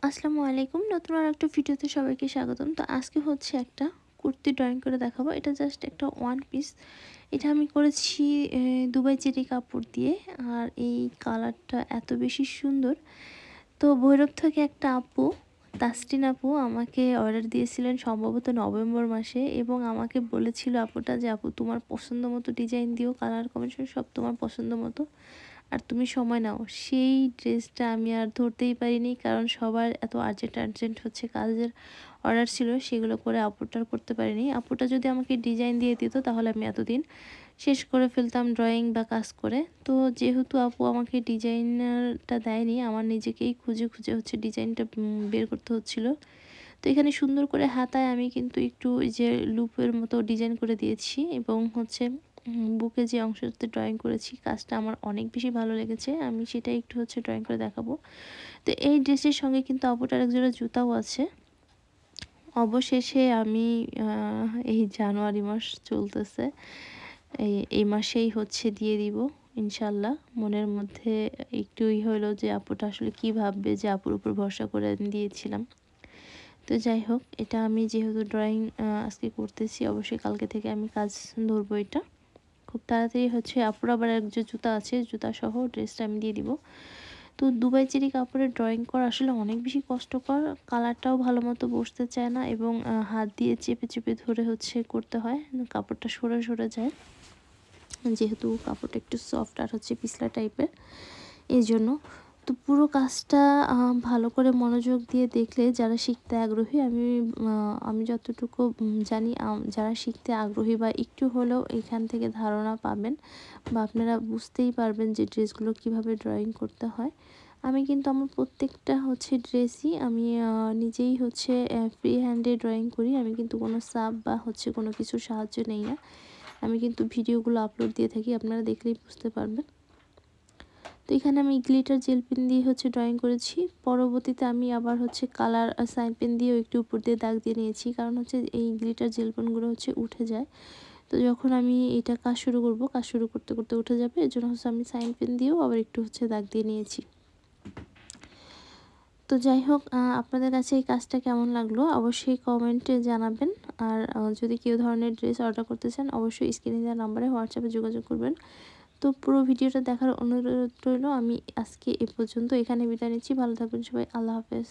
আসসালামু আলাইকুম। নতুন আরেকটা ভিডিওতে সবাইকে স্বাগতম। তো আজকে হচ্ছে একটা কুর্তি ড্রয়িং করে দেখাবো। এটা জাস্ট একটা ওয়ান পিস। এটা আমি করেছি দুবাই চেরি কাপড় দিয়ে। আর এই কালারটা এত বেশি সুন্দর। তো ভৈরব থেকে একটা আপু, তাসরিন আপু আমাকে অর্ডার দিয়েছিলেন সম্ভবত নভেম্বর মাসে, এবং আমাকে বলেছিল আপুটা যে আপু তোমার পছন্দ মতো ডিজাইন দিও, কালার কম্বিনেশন সব তোমার পছন্দ মতো, আর তুমি সময় নাও। সেই ড্রেসটা আমি আর ধরতেই পারিনি, কারণ সবার এত আর্জেন্ট আর্জেন্ট হচ্ছে কাজের অর্ডার ছিল, সেগুলো করে আপুটার করতে পারিনি। আপুটা যদি আমাকে ডিজাইন দিয়ে দিত তাহলে আমি এতদিন শেষ করে ফেলতাম ড্রয়িং বা কাজ করে। তো যেহেতু আপু আমাকে ডিজাইনারটা দেয়নি, আমার নিজেকেই খুঁজে খুঁজে হচ্ছে ডিজাইনটা বের করতে হচ্ছিল। তো এখানে সুন্দর করে হাতায় আমি কিন্তু একটু ওই যে লুপের মতো ডিজাইন করে দিয়েছি, এবং হচ্ছে বুকে যে অংশটাতে ড্রয়িং করেছি কাজটা আমার অনেক বেশি ভালো লেগেছে। আমি সেটাই একটু হচ্ছে ড্রয়িং করে দেখাবো। তো এই ড্রেসের সঙ্গে কিন্তু আপুটার এক জোড়া জুতাও আছে। অবশেষে আমি এই জানুয়ারি মাস চলতেছে, এই মাসেই হচ্ছে দিয়ে দিব ইনশাল্লাহ। মনের মধ্যে একটুই হলো যে আপুটা আসলে কি ভাববে যে আপুর উপর ভরসা করে আমি দিয়েছিলাম। তো যাই হোক, এটা আমি যেহেতু ড্রয়িং আজকে করতেছি, অবশ্যই কালকে থেকে আমি কাজ ধরবো। এটা খুব তাড়াতাড়ি হচ্ছে আপুর আবার এক যে জুতা আছে, জুতা সহ ড্রেসটা আমি দিয়ে দিব। তো দুবাই চেরি কাপড়ের ড্রয়িং করা আসলে অনেক বেশি কষ্টকর। কালারটাও ভালো মতো বসতে চায় না, এবং হাত দিয়ে চেপে চেপে ধরে হচ্ছে করতে হয়, কাপড়টা সরে সরে যায়, যেহেতু কাপড়টা একটু সফট আর হচ্ছে পিছলা টাইপের, এই জন্য। তো পুরো কাজটা ভালো করে মনোযোগ দিয়ে দেখলে যারা শিখতে আগ্রহী, আমি যতটুকু জানি, যারা শিখতে আগ্রহী বা একটু হলেও এখান থেকে ধারণা পাবেন, বা আপনারা বুঝতেই পারবেন যে ড্রেসগুলো কিভাবে ড্রয়িং করতে হয়। আমি কিন্তু আমার প্রত্যেকটা হচ্ছে ড্রেসই আমি নিজেই হচ্ছে ফ্রি হ্যান্ডে ড্রয়িং করি। আমি কিন্তু কোনো সাব বা হচ্ছে কোনো কিছুর সাহায্য নেই না। আমি কিন্তু ভিডিওগুলো আপলোড দিয়ে থাকি, আপনারা দেখলেই বুঝতে পারবেন। তো এখানে আমি গ্লিটার জেল পেন দিয়ে হচ্ছে ড্রয়িং করেছি। পরবর্তীতে আমি আবার হচ্ছে কালার সাইন পেন দিয়েও একটু উপর দিয়ে দাগ দিয়ে নিয়েছি, কারণ হচ্ছে এই গ্লিটার জেল পেনগুলো হচ্ছে উঠে যায়। তো যখন আমি এটা কাজ শুরু করব, কাজ শুরু করতে করতে উঠে যাবে, এর জন্য হচ্ছে আমি সাইন পেন দিয়েও আবার একটু হচ্ছে দাগ দিয়ে নিয়েছি। তো যাই হোক, আপনাদের কাছে এই কাজটা কেমন লাগলো অবশ্যই কমেন্টে জানাবেন। আর যদি কেউ ধরনের ড্রেস অর্ডার করতে চান, অবশ্যই স্ক্রিনে দেওয়া নাম্বারে হোয়াটসঅ্যাপে যোগাযোগ করবেন। তো পুরো ভিডিওটা দেখার অনুরোধ রইল। আমি আজকে এ পর্যন্ত এখানে বিদায় নিচ্ছি। ভালো থাকবেন সবাই। আল্লাহ হাফেজ।